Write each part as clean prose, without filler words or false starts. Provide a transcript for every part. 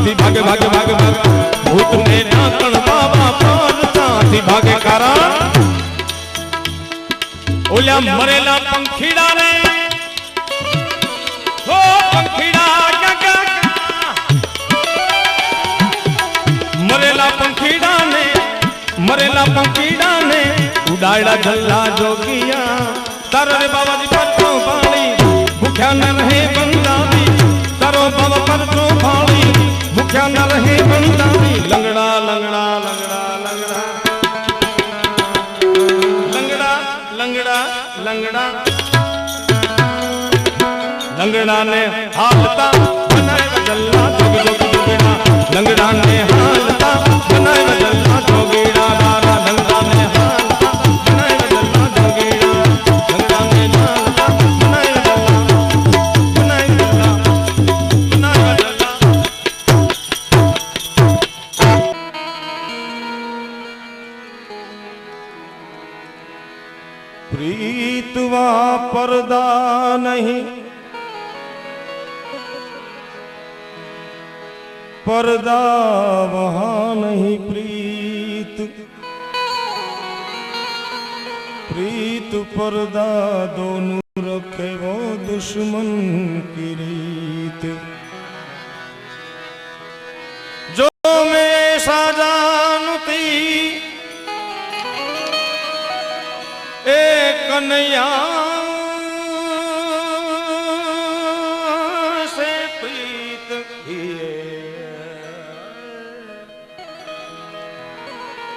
चांदी भागे भागे भागे भागे भूत ने नाकण बाबा प्राण चांदी भागे कारण ओल्या मरेला पंखीड़ा ने हो पंखीड़ा मरेला पंखीड़ा ने उड़ाड़ा झल्ला जोगिया तारो रे बाबा जी परचो पाली भूख्या न रहे बंदा भी तारो बाबा परचो पाली भूख्या न रहे बंदा भी लंगड़ा लंगड़ा लंगड़ा लंगड़ा लंगड़ा लंगड़ा लंगड़ा ने हालता बनाए झल्ला जोग जोग जोगेड़ा लंगड़ा ने हालता बनाए झल्ला जोगेड़ा प्रीतवा पर्दा नहीं पर्दा वहाँ नहीं प्रीत प्रीत पर्दा दोनों रखे वो दुश्मन की रीत जो मैं साजानती एक कन्हैया से प्रीत किए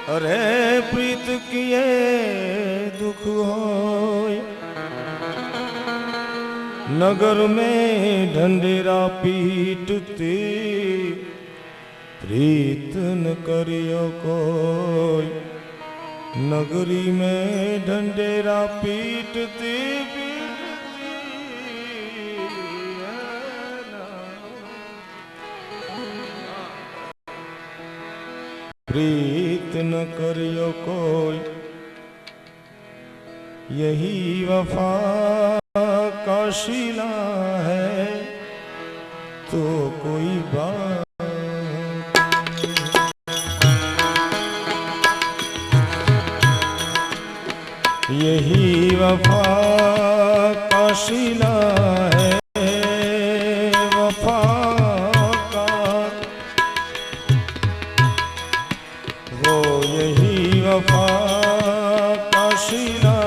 अरे प्रीत किए दुख होय नगर में ढंडेरा पीटते प्रीत न करियो कोई नगरी में ढंडेरा पीटती प्रीत न करियो कोई यही वफा का शीला है तो कोई बात यही वफा का शीला है वफा का वो यही वफा का शीला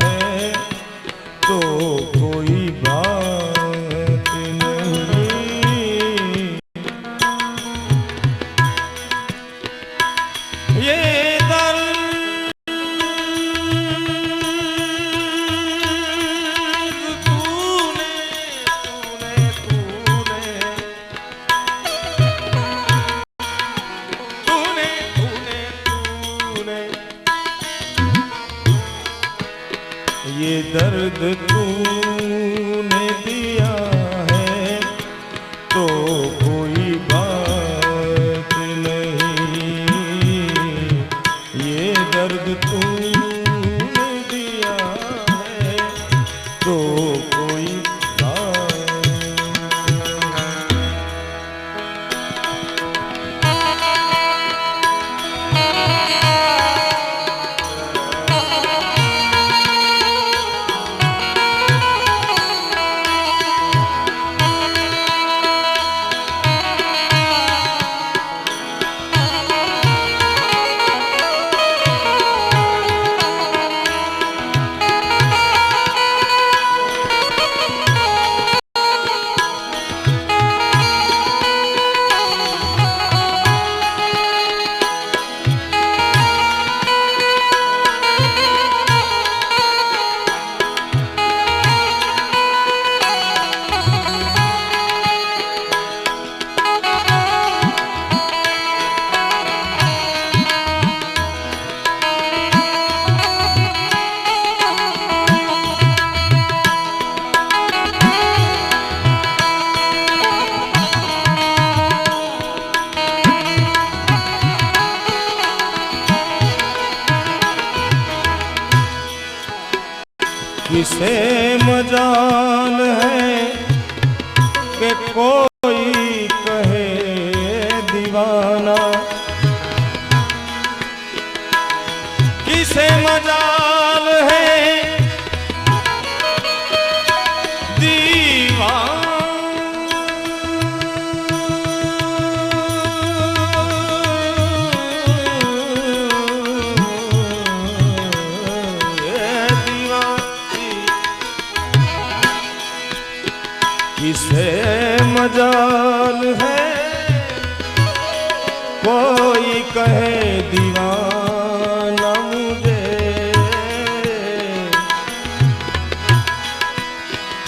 है तो कोई बात नहीं ये ये दर्द तूने दिया है तो कोई बात नहीं ये दर्द तूने दिया है तो कोई किसे मजाल है कि कोई कहे किसे मजाल है किसे मजाल है कोई कहे दीवाना मुझे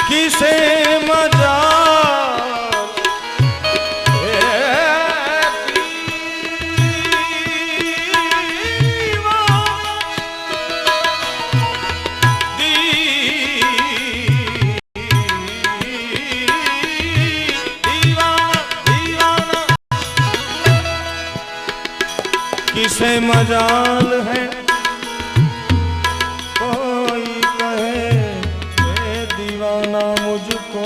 किसे मजाल किसे मजाल है कोई कहे ए दीवाना मुझको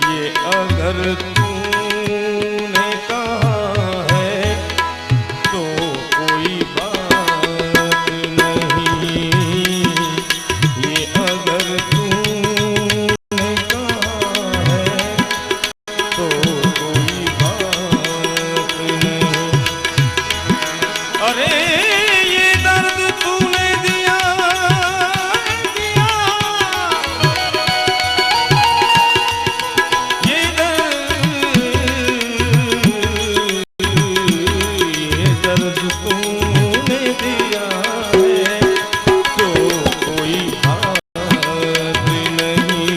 ये अगर तूने कहा है तो कोई बात नहीं ये अगर तूने कहा है तो अरे ये दर्द तूने दिया दिया ये दर्द तूने दिया है तो कोई बात नहीं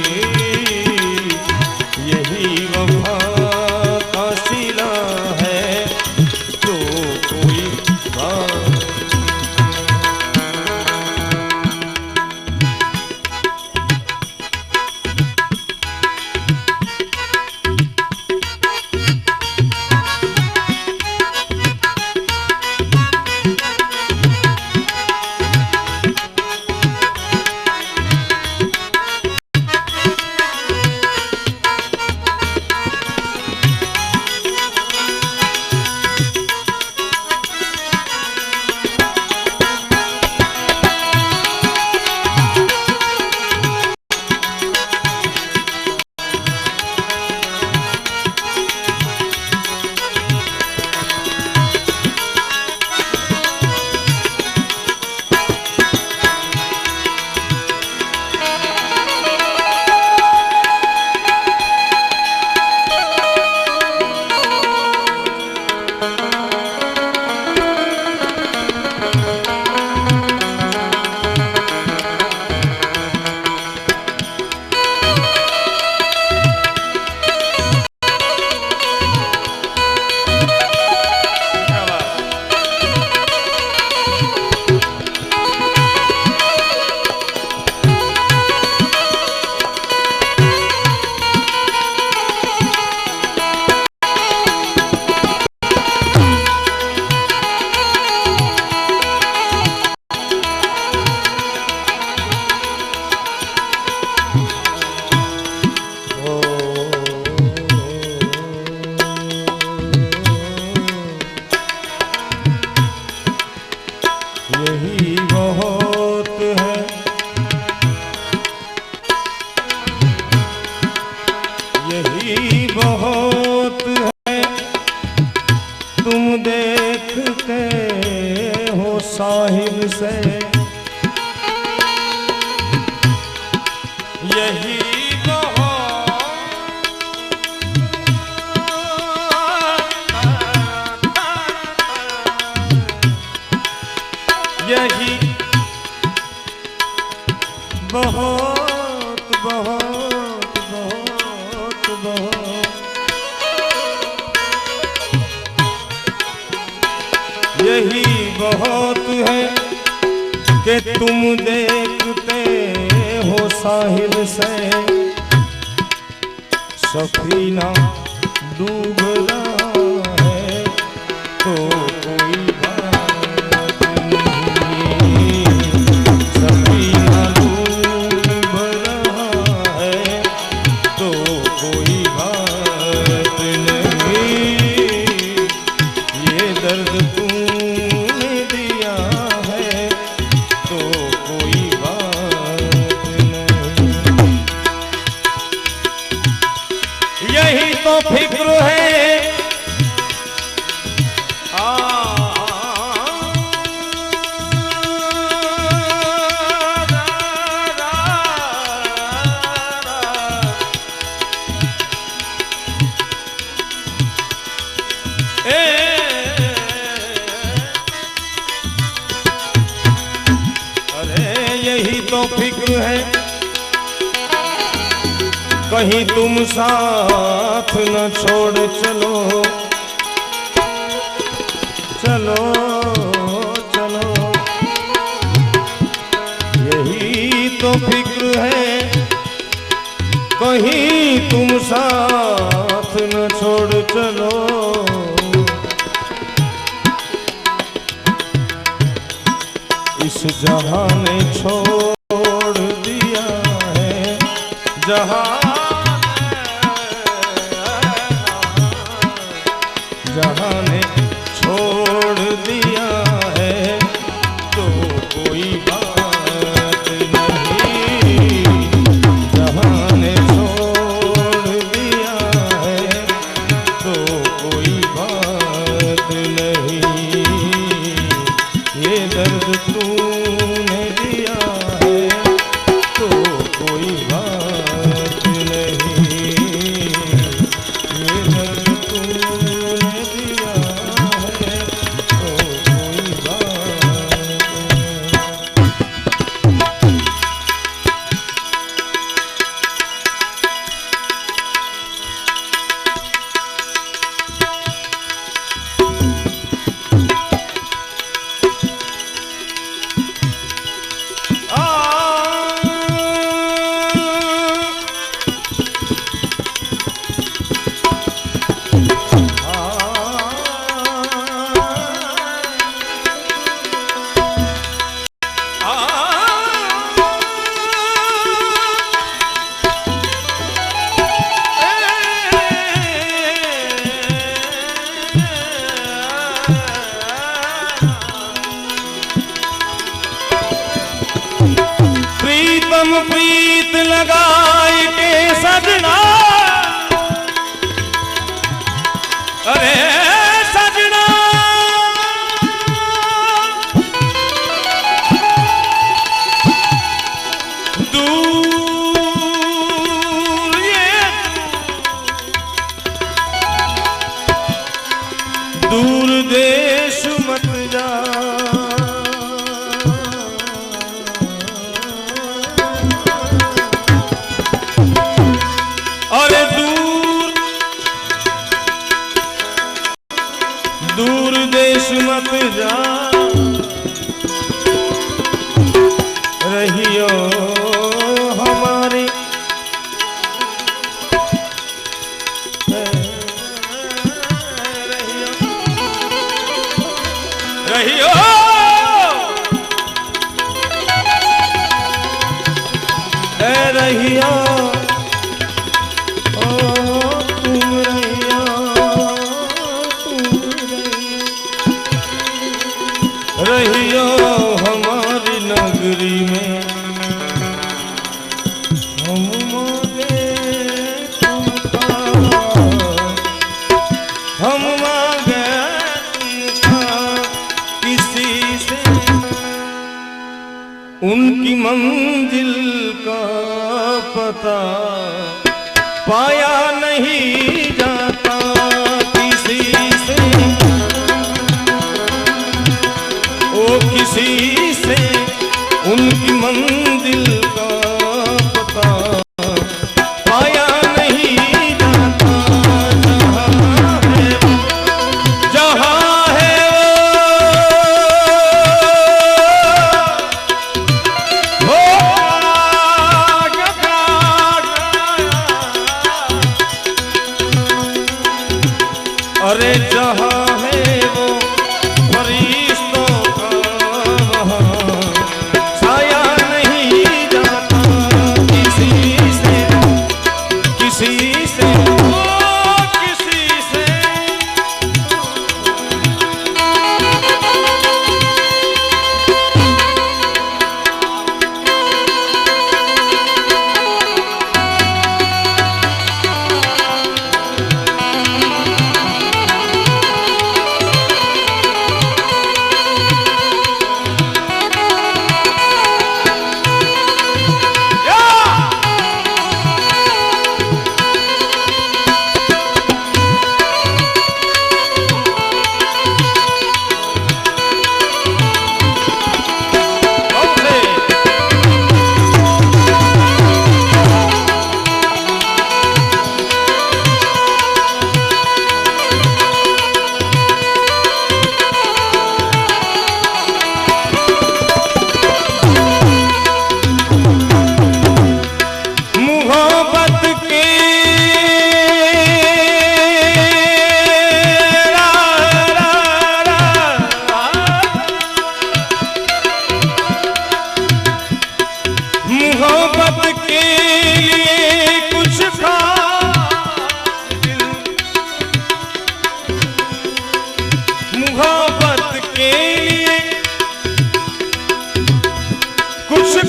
यही वफा का सिला है तो कोई यही बहुत है यही बहुत है तुम देखते हो साहिब से यही यही बहुत बहुत बहुत बहुत यही बहुत है कि तुम देखते हो साहिल से सफीना डूब रहा है तो कोई बात नहीं सफीना डूब रहा है तो कोई बात नहीं ये तो फिक्र है कहीं तुम साथ न छोड़ चलो चलो चलो। यही तो फिक्र है कहीं तुम साथ न छोड़ चलो। इस जहां ने छोड़ दिया है जहां जहां ने छोड़ दिया है तो कोई बात नहीं। जहां ने छोड़ दिया है तो कोई बात नहीं। ये दर्द तूने दिया है तो कोई बात नहीं। ये दर्द तूने दिया है तो कोई बात प्रीत लगाई के सजना अरे सजना दूर ये दूर देश मत जा। अरे दूर देश मत जा रहियो हमारी रहियो रहियो रहियो हमारी नगरी में हम मांगे तुमका हम मांगे तुमका किसी से उनकी मंजिल का पता पाया नहीं जाता किसी से। ओ किसी से उनकी मंजिल का पता पाया नहीं जाता। जहाँ है वो अरे जहाँ है वो फरिश्तों का वहाँ छाया नहीं जाता किसी से किसी से ओ किसी से।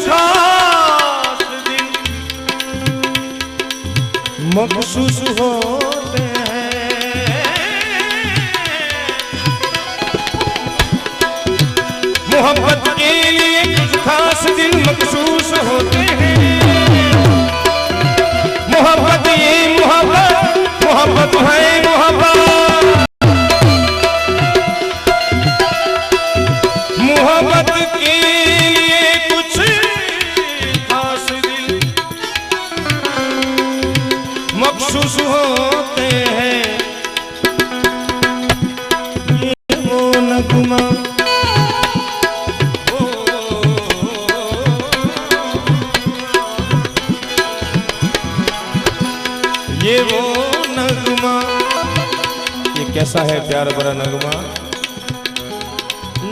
खास दिन मखसूस होते हैं। मोहब्बत के लिए कुछ खास दिन मखसूस होते हैं। मोहब्बत ये मोहब्बत है मोहब्बत। मोहब्बत के लिए कुछ खास दिन मखसूस होते हैं। ये वो नगमा ये वो नगमा, ये कैसा है प्यार भरा नगमा।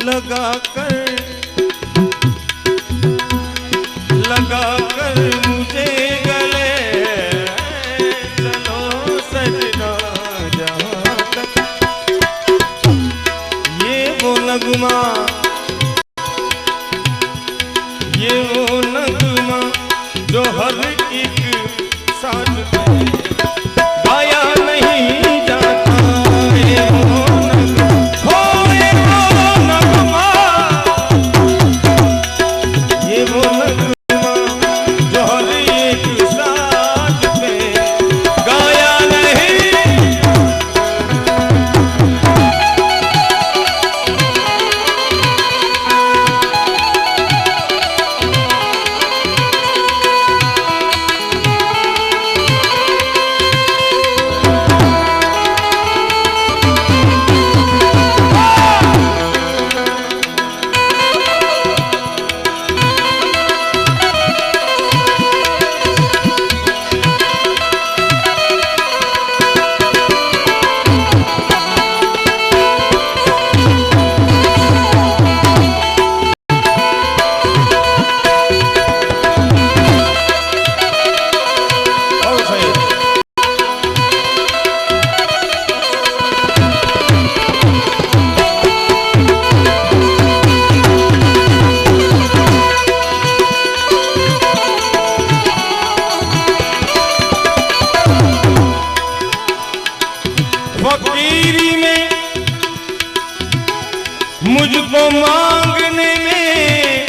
लगा कर मुझे गले चलो सजना जहाँ तक। ये वो नगमा, ये वो नगमा जो हर एक साथ गाया नहीं जाता। ये वो नगमा, ये वो नगमा, ये वो नगमा जो हर एक साथ पे गाया नहीं। फकीरी में मुझको मांगने में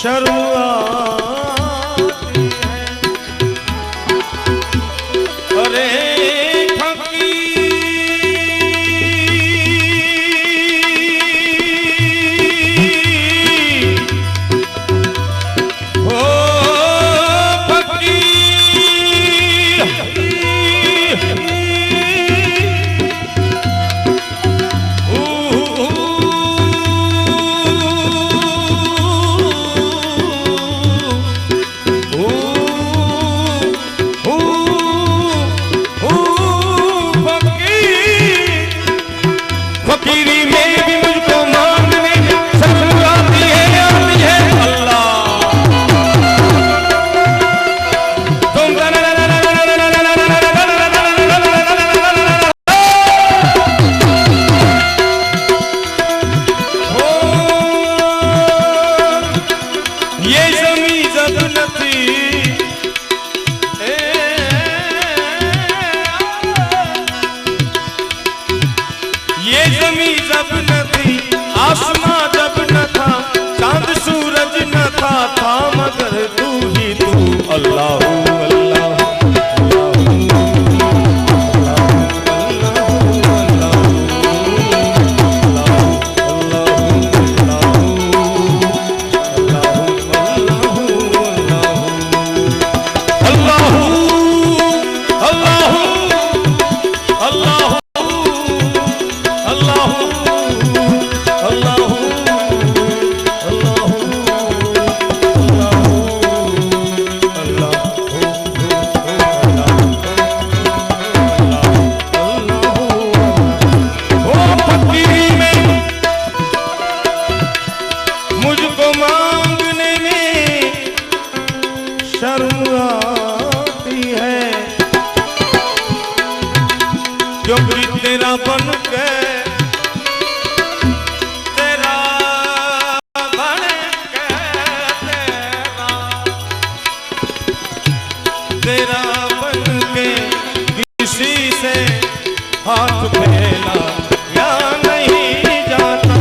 शर्म आती है। अरे फकीरी में भी मुझको मांगने में शर्म आती है अल्लाह। तुम ये जमी जब न थी, ये जमी जब न थी, आसमां जब न था, चांद सूरज न था मगर तू ही तू। अल्लाह अल्लाह क्योंकि तेरा बन के हाथ फैला या नहीं जाता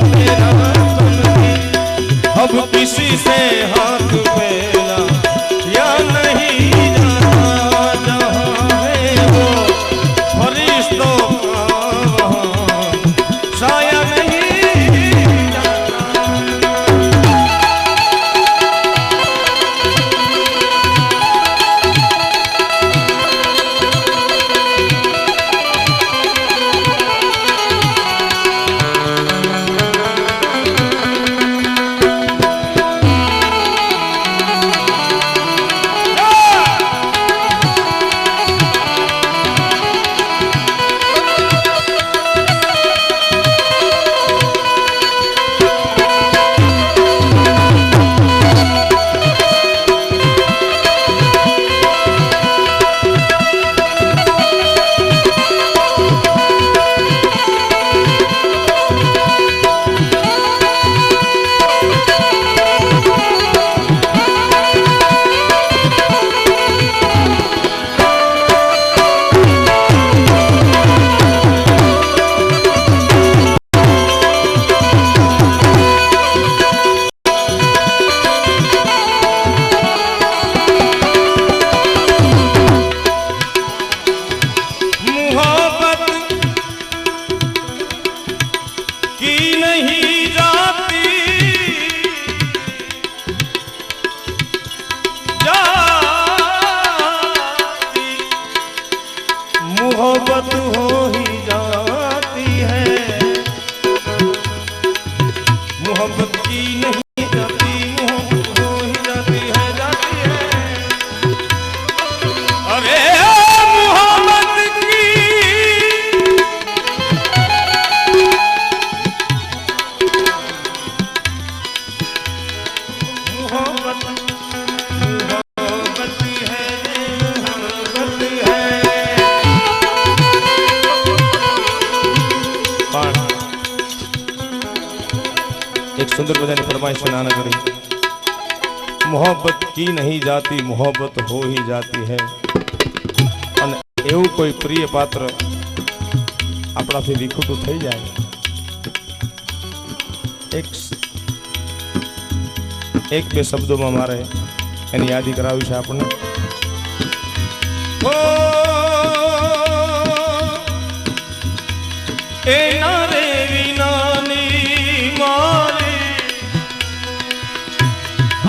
तेरा तुमसे, अब किसी से हाथ फैला या नहीं जाता, जहाँ है वो फरिश्तों का वहाँ साया नहीं मोहब्बत हो ही जाती है, मोहब्बत की नहीं जाती, मोहब्बत हो ही जाती है, जाती है। अरे मोहब्बत की मोहब्बत एक सुंदर बजाने फरमाइश सुनाना करी। मोहब्बत की नहीं जाती, मोहब्बत हो ही जाती है। અને એવું કોઈ પ્રિય પાત્ર આપણાથી વિખૂટું થઈ જાય, એક બે શબ્દોમાં મારે એની યાદી કરાવી છે આપણને। એના રે વિનાની મારી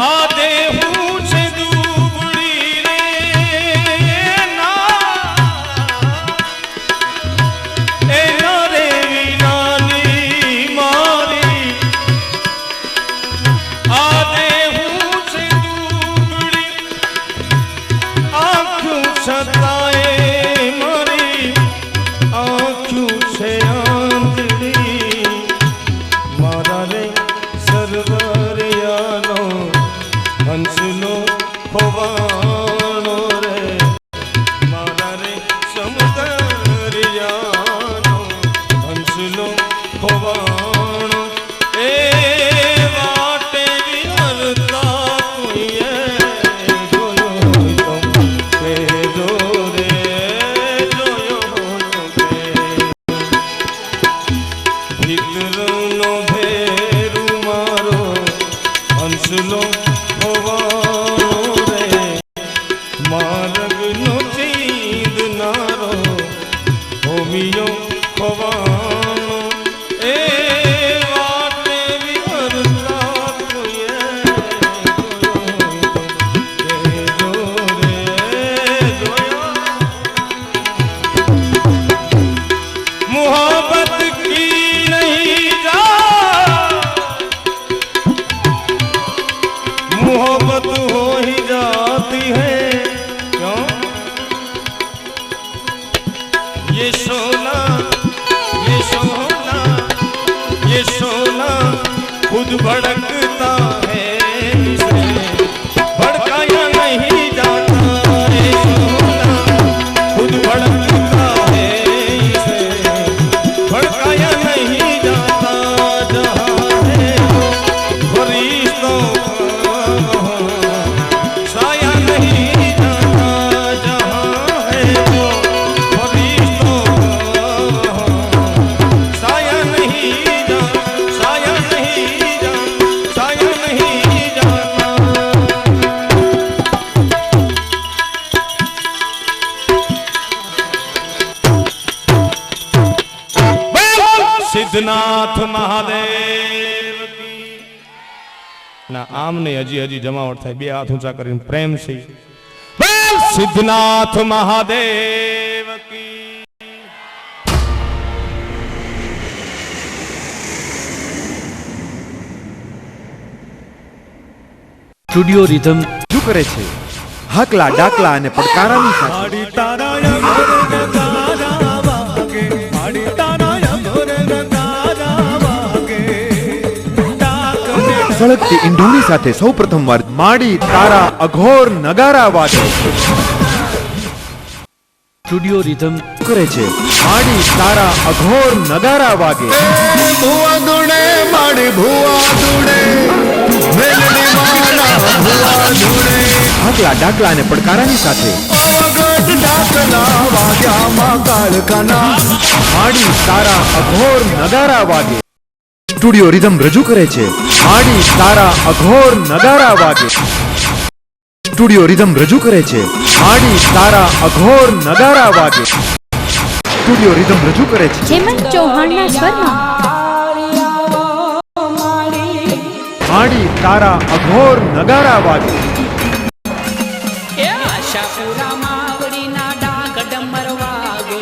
આ દેહું છે દુબળી રે ના, એના રે વિનાની મારી આ દેહું છે દુબળી, આંખું છતાંય મારી આંખું છે આંધળી, મારા રે સરવરિયાનો હંસલો ખોવાણો રે, મારા રે સમુદરિયાનો હંસલો ખોવાણો, એ વાટે વિહરતા કોઈએ જોયો તો કેજો રે, જોયો તો કે ભીતરનો ભેરું મારો હંસલો ખોવાણો રે, માર્ગનો ચીંદનારો હોમિયો ખોવાણો, એ વાટે વિહરતા કોઈએ જોયો રે, જોયો। मोहब्बत की नहीं जा, मोहब्बत हो ही जाती है, क्यों ये सोना, ये सोना, ये सोना खुद भड़कता है, इसे भड़काया नहीं जाता, ये सोना खुद भड़कता है, इसे भड़काया नहीं जाता, जहाँ है वो फरिश्तों का साया नहीं जाता, जहाँ है वो फरिश्तों का સિદ્ધનાથ મહાદેવ કી ના આમ નહીં હજી જમાવટ થાય બે હાથ ઊંચા કરીને પ્રેમ છે બોલ સિદ્ધનાથ મહાદેવ કી સ્ટુડિયો રિધમ રજૂ કરે છે હાકલા ડાકલા અને પડકારાની સાથે સળગતી ઈંઢોણી સાથે સૌ પ્રથમવાર માડી તારા અઘોર નગારા વાગે સ્ટુડિયો રિધમ કરે છે માડી તારા અઘોર નગારા વાગે ભુવા દુડે માડી ભુવા દુડે મેલડી માના ભુવા દુડે હાકલા ડાકલા અને પડકારાની સાથે ડાકલા વાગ્યામાં કાળકાના માડી તારા અઘોર નગારા વાગે સ્ટુડિયો રિધમ રજૂ કરે છે માડી તારા અઘોર નગારા વાગે સ્ટુડિયો રિધમ રજૂ કરે છે માડી તારા અઘોર નગારા વાગે સ્ટુડિયો રિધમ રજૂ કરે છે હેમંત ચૌહાણના સ્વરમાં માડી તારા અઘોર નગારા વાગે આશાપુરા માવડીના ડાક ડમર વાગે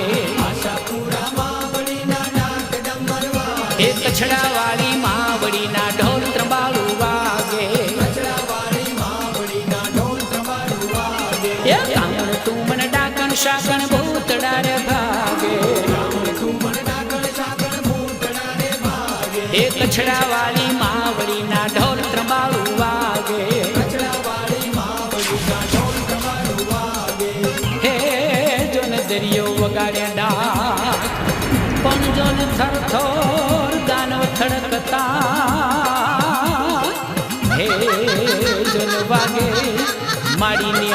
એ કછડાવાળી માવડીના ઢોલ ત્રંબાળું વાગે એ કામણ તું મને ડાકણ શાકણ ભૂતડા રે ભાગે એ કછડાવાળી માવડીના ઢોલ ત્રંબાળું વાગે દરિયો વગાડે ડાક પણ જોન થરથોર દાનવ થડકતા હે જોન વાગે માડી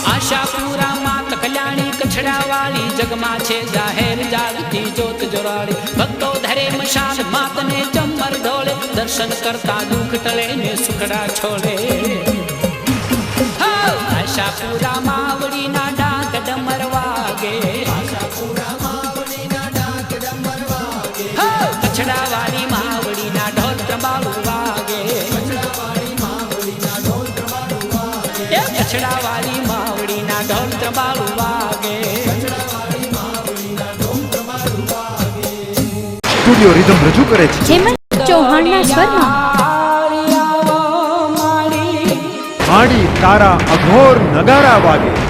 આશાપુરા માત કલ્યાણી કછડાવાળી જગમાં છે જાહેર જાગતી જ્યોત જોરાડી ભક્તો ધરે મશાલ માતને ચમર ઢોળે દર્શન કરતા દુઃખ ટળે ને સુખડા છોડે આશાપુરા માવડીના ડાક ડમર વાગે કછડાવાળી માવડીના ઢોલ ત્રંબાળું વાગે કછડાવાળી માવડીના ઢોલ ત્રંબાળું વાગે સ્ટુડિયો રિધમ રજૂ કરે છે હેમંત ચૌહાણના સ્વરમાં માડી તારા અઘોર નગારા વાગે